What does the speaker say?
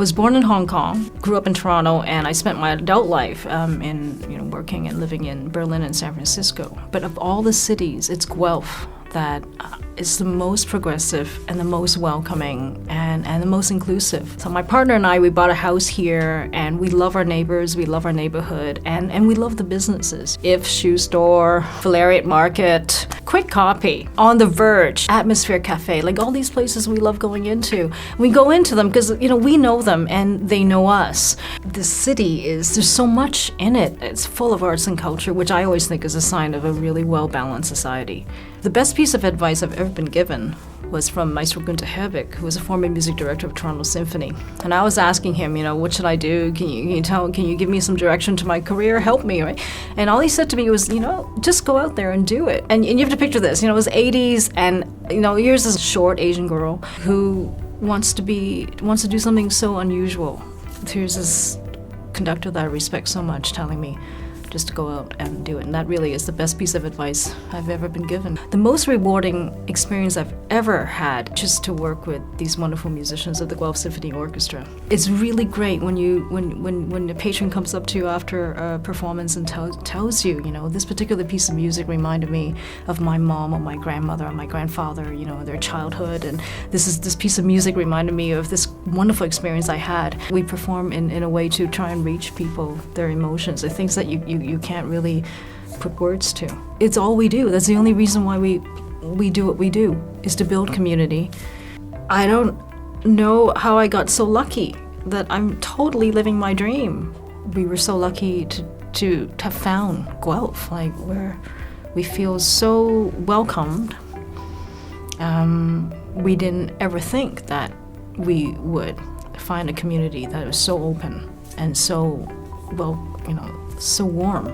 was born in Hong Kong, grew up in Toronto, and I spent my adult life in working and living in Berlin and San Francisco. But of all the cities, it's Guelph that is the most progressive and the most welcoming and the most inclusive. So my partner and I, we bought a house here, and we love our neighbors, we love our neighborhood, and we love the businesses. If Shoe Store, Valerian Market, Quick Copy, On the Verge, Atmosphere Cafe, like all these places we love going into. We go into them because, we know them and they know us. The city there's so much in it. It's full of arts and culture, which I always think is a sign of a really well-balanced society. The best piece of advice I've ever been given was from Maestro Günther Herbig, who was a former music director of Toronto Symphony. And I was asking him, what should I do? Can you give me some direction to my career? Help me, right? And all he said to me was, just go out there and do it. And you have to picture this, it was 80s, and here's this short Asian girl who wants to do something so unusual. Here's this conductor that I respect so much telling me just to go out and do it. And that really is the best piece of advice I've ever been given. The most rewarding experience I've ever had, just to work with these wonderful musicians of the Guelph Symphony Orchestra. It's really great when a patron comes up to you after a performance and tells you, this particular piece of music reminded me of my mom or my grandmother or my grandfather, their childhood, and this piece of music reminded me of this wonderful experience I had. We perform in a way to try and reach people, their emotions, the things that you can't really put words to. It's all we do. That's the only reason why we do what we do, is to build community. I don't know how I got so lucky that I'm totally living my dream. We were so lucky to have found Guelph, where we feel so welcomed. We didn't ever think that we would find a community that was so open and so, so warm.